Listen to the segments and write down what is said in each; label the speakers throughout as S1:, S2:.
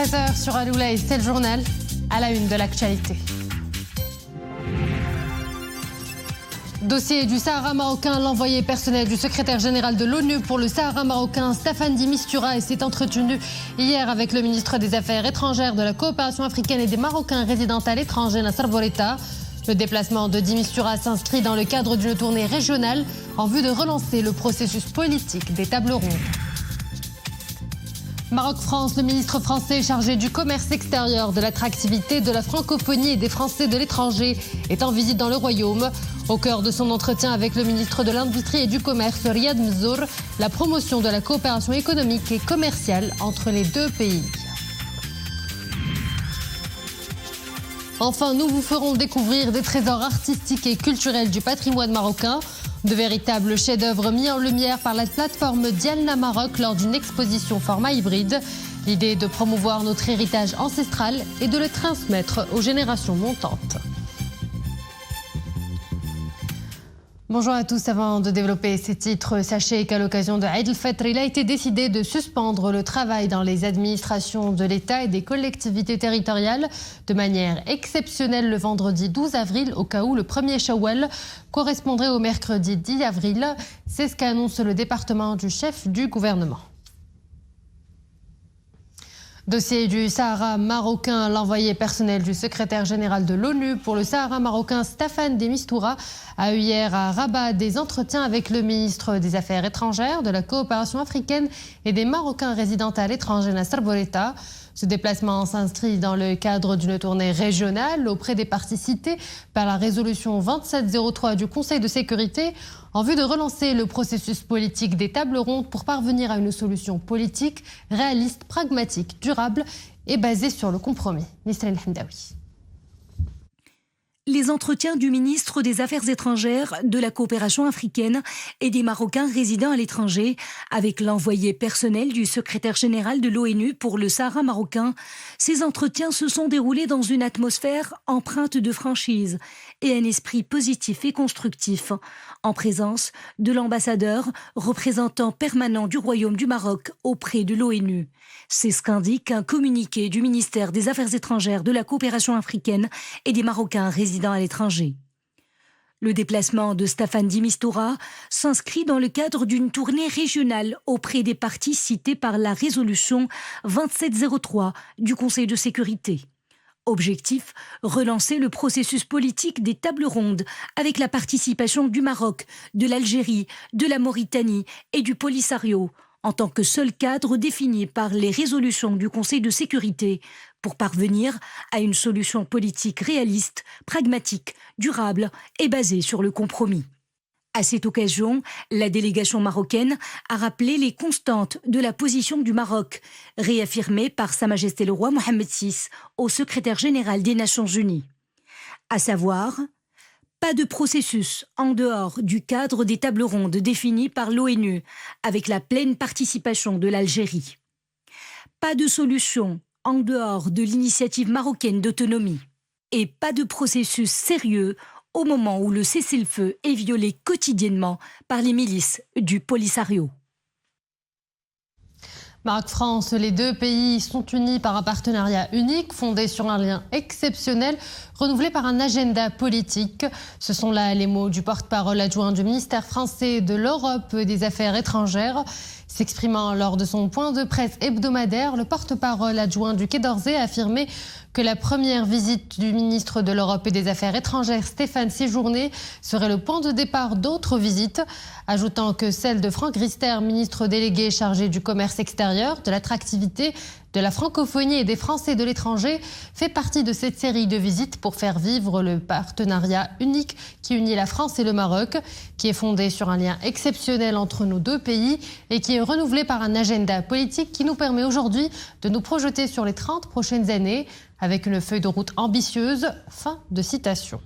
S1: 17h sur Aloula et c'est le journal à la une de l'actualité. Dossier du Sahara marocain, l'envoyé personnel du secrétaire général de l'ONU pour le Sahara marocain, Staffan de Mistura, s'est entretenu hier avec le ministre des Affaires étrangères, de la coopération africaine et des Marocains résidant à l'étranger, Nasser Bourita. Le déplacement de de Mistura s'inscrit dans le cadre d'une tournée régionale en vue de relancer le processus politique des tables rondes. Maroc-France, le ministre français chargé du commerce extérieur, de l'attractivité, de la francophonie et des Français de l'étranger est en visite dans le Royaume. Au cœur de son entretien avec le ministre de l'Industrie et du Commerce, Riyad Mzour, la promotion de la coopération économique et commerciale entre les deux pays. Enfin, nous vous ferons découvrir des trésors artistiques et culturels du patrimoine marocain. De véritables chefs-d'œuvre mis en lumière par la plateforme Dialna Maroc lors d'une exposition format hybride. L'idée est de promouvoir notre héritage ancestral et de le transmettre aux générations montantes. Bonjour à tous. Avant de développer ces titres, sachez qu'à l'occasion de Eid al-Fitr, il a été décidé de suspendre le travail dans les administrations de l'État et des collectivités territoriales de manière exceptionnelle le vendredi 12 avril, au cas où le 1er Shawwal correspondrait au mercredi 10 avril. C'est ce qu'annonce le département du chef du gouvernement. Dossier du Sahara marocain, l'envoyé personnel du secrétaire général de l'ONU pour le Sahara marocain, Staffan de Mistura, a eu hier à Rabat des entretiens avec le ministre des Affaires étrangères, de la coopération africaine et des Marocains résidant à l'étranger, Nasser Bourita. Ce déplacement s'inscrit dans le cadre d'une tournée régionale auprès des parties citées par la résolution 2703 du Conseil de sécurité en vue de relancer le processus politique des tables rondes pour parvenir à une solution politique réaliste, pragmatique, durable et basée sur le compromis. Nisrine Hamdaoui.
S2: Les entretiens du ministre des Affaires étrangères, de la coopération africaine et des Marocains résidant à l'étranger avec l'envoyé personnel du secrétaire général de l'ONU pour le Sahara marocain, ces entretiens se sont déroulés dans une atmosphère empreinte de franchise et un esprit positif et constructif, en présence de l'ambassadeur représentant permanent du Royaume du Maroc auprès de l'ONU. C'est ce qu'indique un communiqué du ministère des Affaires étrangères, de la coopération africaine et des Marocains résidant à l'étranger. Le déplacement de Staffan de Mistura s'inscrit dans le cadre d'une tournée régionale auprès des parties citées par la résolution 2703 du Conseil de sécurité. Objectif, relancer le processus politique des tables rondes avec la participation du Maroc, de l'Algérie, de la Mauritanie et du Polisario, en tant que seul cadre défini par les résolutions du Conseil de sécurité pour parvenir à une solution politique réaliste, pragmatique, durable et basée sur le compromis. À cette occasion, la délégation marocaine a rappelé les constantes de la position du Maroc, réaffirmées par Sa Majesté le Roi Mohammed VI au secrétaire général des Nations Unies. À savoir, pas de processus en dehors du cadre des tables rondes définies par l'ONU avec la pleine participation de l'Algérie. Pas de solution en dehors de l'initiative marocaine d'autonomie. Et pas de processus sérieux au moment où le cessez-le-feu est violé quotidiennement par les milices du Polisario.
S1: Maroc-France, les deux pays sont unis par un partenariat unique fondé sur un lien exceptionnel renouvelé par un agenda politique. Ce sont là les mots du porte-parole adjoint du ministère français de l'Europe et des Affaires étrangères. S'exprimant lors de son point de presse hebdomadaire, le porte-parole adjoint du Quai d'Orsay a affirmé que la première visite du ministre de l'Europe et des Affaires étrangères, Stéphane Séjourné, serait le point de départ d'autres visites, ajoutant que celle de Franck Rister, ministre délégué chargé du commerce extérieur, de l'attractivité, de la francophonie et des Français de l'étranger, fait partie de cette série de visites pour faire vivre le partenariat unique qui unit la France et le Maroc, qui est fondé sur un lien exceptionnel entre nos deux pays et qui est renouvelé par un agenda politique qui nous permet aujourd'hui de nous projeter sur les 30 prochaines années avec une feuille de route ambitieuse. Fin de citation.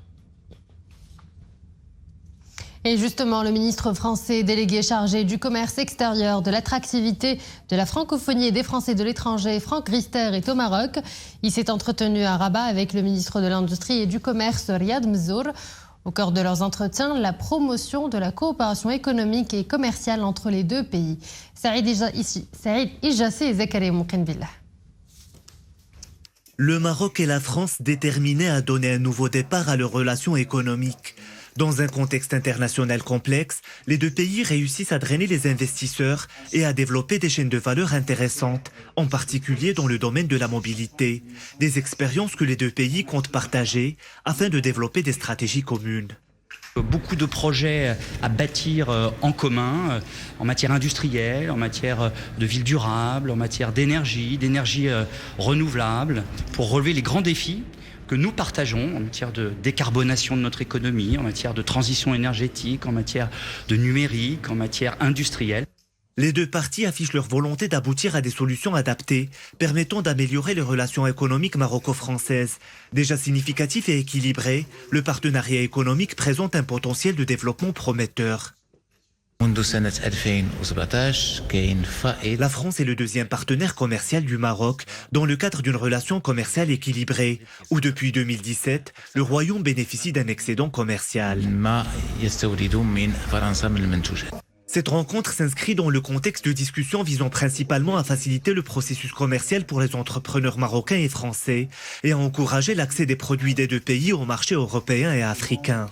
S1: Et justement, le ministre français délégué chargé du commerce extérieur, de l'attractivité, de la francophonie et des Français de l'étranger, Franck Rister, est au Maroc. Il s'est entretenu à Rabat avec le ministre de l'Industrie et du Commerce, Riyad Mzour. Au cœur de leurs entretiens, la promotion de la coopération économique et commerciale entre les deux pays. Saïd Ijassi et Zakaria Moukenbillah.
S3: Le Maroc et la France déterminés à donner un nouveau départ à leurs relations économiques. Dans un contexte international complexe, les deux pays réussissent à drainer les investisseurs et à développer des chaînes de valeur intéressantes, en particulier dans le domaine de la mobilité. Des expériences que les deux pays comptent partager afin de développer des stratégies communes.
S4: Beaucoup de projets à bâtir en commun, en matière industrielle, en matière de ville durable, en matière d'énergie renouvelable, pour relever les grands défis que nous partageons en matière de décarbonation de notre économie, en matière de transition énergétique, en matière de numérique, en matière industrielle.
S3: Les deux parties affichent leur volonté d'aboutir à des solutions adaptées, permettant d'améliorer les relations économiques maroco-françaises. Déjà significatif et équilibré, le partenariat économique présente un potentiel de développement prometteur. La France est le deuxième partenaire commercial du Maroc dans le cadre d'une relation commerciale équilibrée, où depuis 2017, le Royaume bénéficie d'un excédent commercial. Cette rencontre s'inscrit dans le contexte de discussions visant principalement à faciliter le processus commercial pour les entrepreneurs marocains et français et à encourager l'accès des produits des deux pays au marché européen et africain.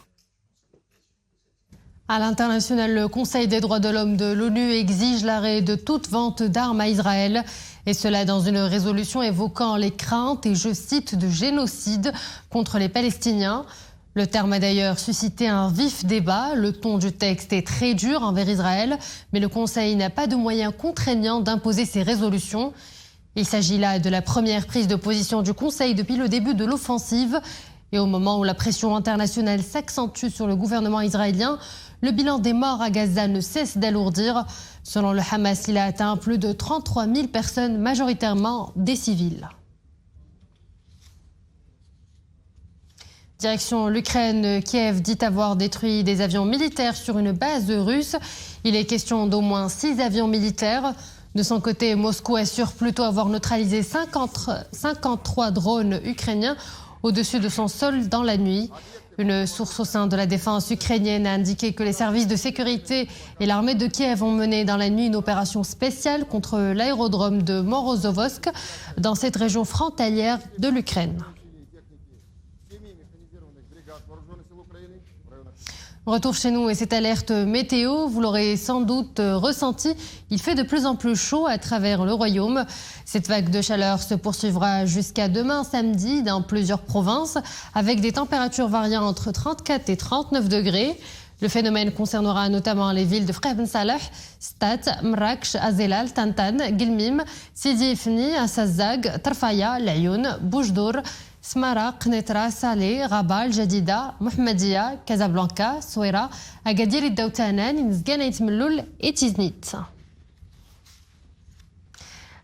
S1: À l'international, le Conseil des droits de l'homme de l'ONU exige l'arrêt de toute vente d'armes à Israël. Et cela dans une résolution évoquant les craintes, et je cite, de génocide contre les Palestiniens. Le terme a d'ailleurs suscité un vif débat. Le ton du texte est très dur envers Israël, mais le Conseil n'a pas de moyens contraignants d'imposer ses résolutions. Il s'agit là de la première prise de position du Conseil depuis le début de l'offensive. Et au moment où la pression internationale s'accentue sur le gouvernement israélien, le bilan des morts à Gaza ne cesse d'alourdir. Selon le Hamas, il a atteint plus de 33 000 personnes, majoritairement des civils. Direction l'Ukraine, Kiev dit avoir détruit des avions militaires sur une base russe. Il est question d'au moins 6 avions militaires. De son côté, Moscou assure plutôt avoir neutralisé 53 drones ukrainiens au-dessus de son sol dans la nuit. Une source au sein de la défense ukrainienne a indiqué que les services de sécurité et l'armée de Kiev ont mené dans la nuit une opération spéciale contre l'aérodrome de Morozovsk dans cette région frontalière de l'Ukraine. Retour chez nous et cette alerte météo, vous l'aurez sans doute ressenti, il fait de plus en plus chaud à travers le royaume. Cette vague de chaleur se poursuivra jusqu'à demain samedi dans plusieurs provinces avec des températures variant entre 34 et 39 degrés. Le phénomène concernera notamment les villes de Freh Ben Salah, Stat, Mrakch, Azelal, Tantan, Gilmim, Sidi Ifni, Assazag, Tarfaya, Laayoune, Boujdour, Smara, Qnetra, Salé, Rabat, Jadida, Mohammedia, Casablanca, Souera, Agadir, Daoutanan, Nzgana, Itmelloul et Tiznit.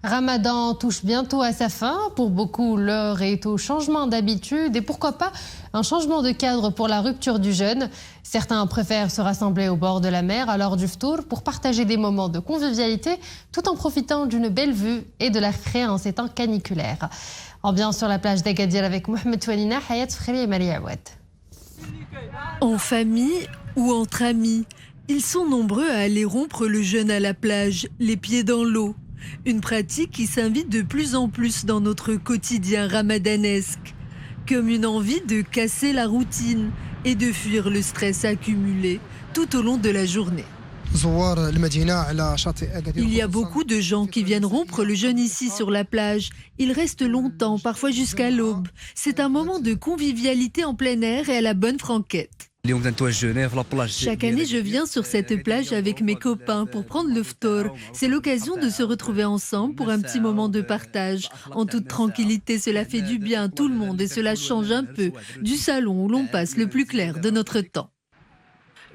S1: Ramadan touche bientôt à sa fin. Pour beaucoup, l'heure est au changement d'habitude et pourquoi pas un changement de cadre pour la rupture du jeûne. Certains préfèrent se rassembler au bord de la mer à l'heure du ftour pour partager des moments de convivialité tout en profitant d'une belle vue et de l'air frais en ces temps caniculaires. Ambiance sur la plage d'Agadir avec Mohamed Toualina, Hayat Fkhri et Maria Awad.
S5: En famille ou entre amis, ils sont nombreux à aller rompre le jeûne à la plage, les pieds dans l'eau. Une pratique qui s'invite de plus en plus dans notre quotidien ramadanesque, comme une envie de casser la routine et de fuir le stress accumulé tout au long de la journée. Il y a beaucoup de gens qui viennent rompre le jeûne ici sur la plage. Ils restent longtemps, parfois jusqu'à l'aube. C'est un moment de convivialité en plein air et à la bonne franquette. Chaque année, je viens sur cette plage avec mes copains pour prendre le ftour. C'est l'occasion de se retrouver ensemble pour un petit moment de partage. En toute tranquillité, cela fait du bien à tout le monde et cela change un peu du salon où l'on passe le plus clair de notre temps.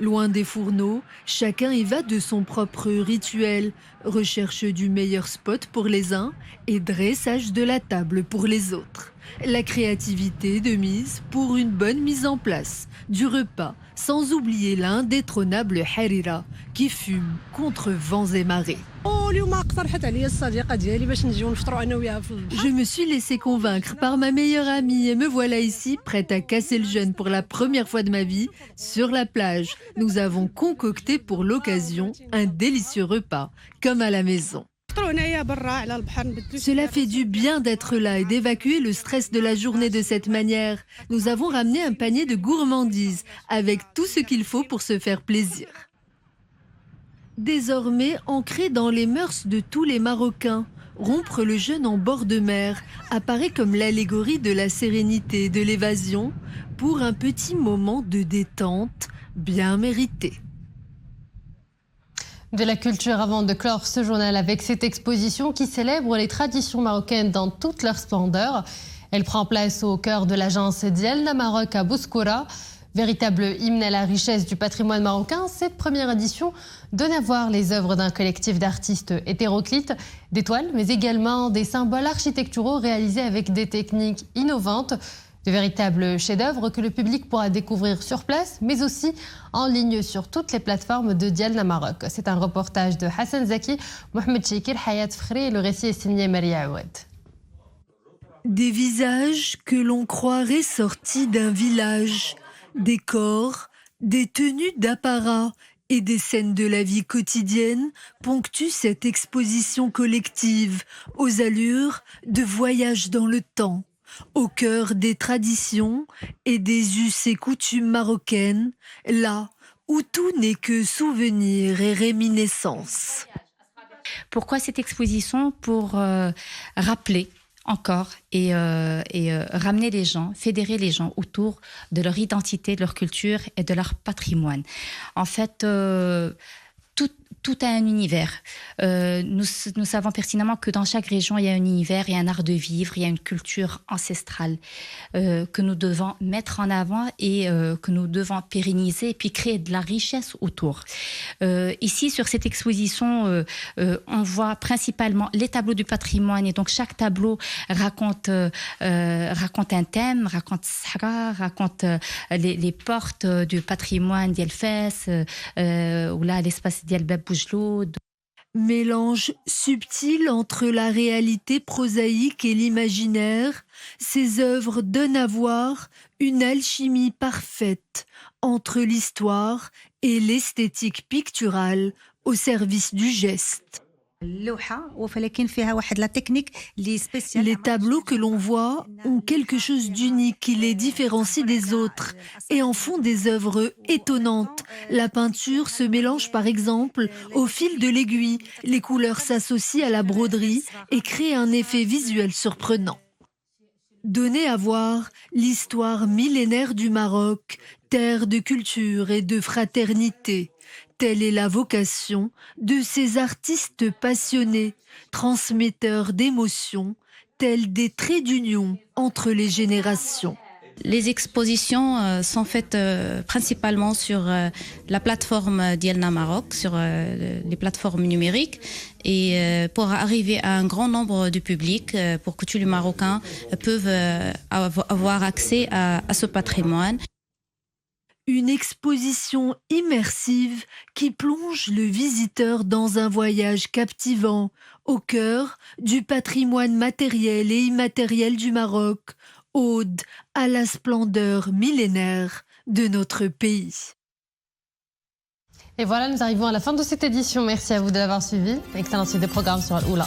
S5: Loin des fourneaux, chacun y va de son propre rituel. Recherche du meilleur spot pour les uns et dressage de la table pour les autres. La créativité de mise pour une bonne mise en place du repas, sans oublier l'indétrônable harira qui fume contre vents et marées. Je me suis laissée convaincre par ma meilleure amie et me voilà ici, prête à casser le jeûne pour la première fois de ma vie, sur la plage. Nous avons concocté pour l'occasion un délicieux repas, comme à la maison. Cela fait du bien d'être là et d'évacuer le stress de la journée de cette manière. Nous avons ramené un panier de gourmandises avec tout ce qu'il faut pour se faire plaisir. Désormais ancré dans les mœurs de tous les Marocains, rompre le jeûne en bord de mer apparaît comme l'allégorie de la sérénité et de l'évasion pour un petit moment de détente bien mérité.
S1: De la culture avant de clore ce journal avec cette exposition qui célèbre les traditions marocaines dans toute leur splendeur. Elle prend place au cœur de l'agence Dielna Maroc à Bouskoura. Véritable hymne à la richesse du patrimoine marocain, cette première édition donne à voir les œuvres d'un collectif d'artistes hétéroclites, des toiles, mais également des symboles architecturaux réalisés avec des techniques innovantes. De véritables chefs-d'œuvre que le public pourra découvrir sur place, mais aussi en ligne sur toutes les plateformes de Dielna Maroc. C'est un reportage de Hassan Zaki, Mohamed Cheikir, Hayat Fkhri et le récit est signé Maria Aoued.
S5: Des visages que l'on croirait sortis d'un village, des corps, des tenues d'apparat et des scènes de la vie quotidienne ponctuent cette exposition collective aux allures de voyage dans le temps. Au cœur des traditions et des us et coutumes marocaines, là où tout n'est que souvenir et réminiscence.
S6: Pourquoi cette exposition? Pour rappeler encore et ramener les gens, fédérer les gens autour de leur identité, de leur culture et de leur patrimoine. En fait, tout a un univers. Nous savons pertinemment que dans chaque région, il y a un univers, il y a un art de vivre, il y a une culture ancestrale que nous devons mettre en avant et que nous devons pérenniser et puis créer de la richesse autour. Ici, sur cette exposition, on voit principalement les tableaux du patrimoine et donc chaque tableau raconte un thème, raconte Sahara, raconte les portes du patrimoine d'El Fès, ou là l'espace d'El Bab Boujloud.
S5: Mélange subtil entre la réalité prosaïque et l'imaginaire, ces œuvres donnent à voir une alchimie parfaite entre l'histoire et l'esthétique picturale au service du geste. Les tableaux que l'on voit ont quelque chose d'unique qui les différencie des autres et en font des œuvres étonnantes. La peinture se mélange par exemple au fil de l'aiguille, les couleurs s'associent à la broderie et créent un effet visuel surprenant. Donner à voir l'histoire millénaire du Maroc, terre de culture et de fraternité. Telle est la vocation de ces artistes passionnés, transmetteurs d'émotions, tels des traits d'union entre les générations.
S6: Les expositions sont faites principalement sur la plateforme Dielna Maroc, sur les plateformes numériques, et pour arriver à un grand nombre de public, pour que tous les Marocains peuvent avoir accès à ce patrimoine.
S5: Une exposition immersive qui plonge le visiteur dans un voyage captivant au cœur du patrimoine matériel et immatériel du Maroc, ode à la splendeur millénaire de notre pays.
S1: Et voilà, nous arrivons à la fin de cette édition. Merci à vous de l'avoir suivi. Excellente suite des programmes sur Al-Oula.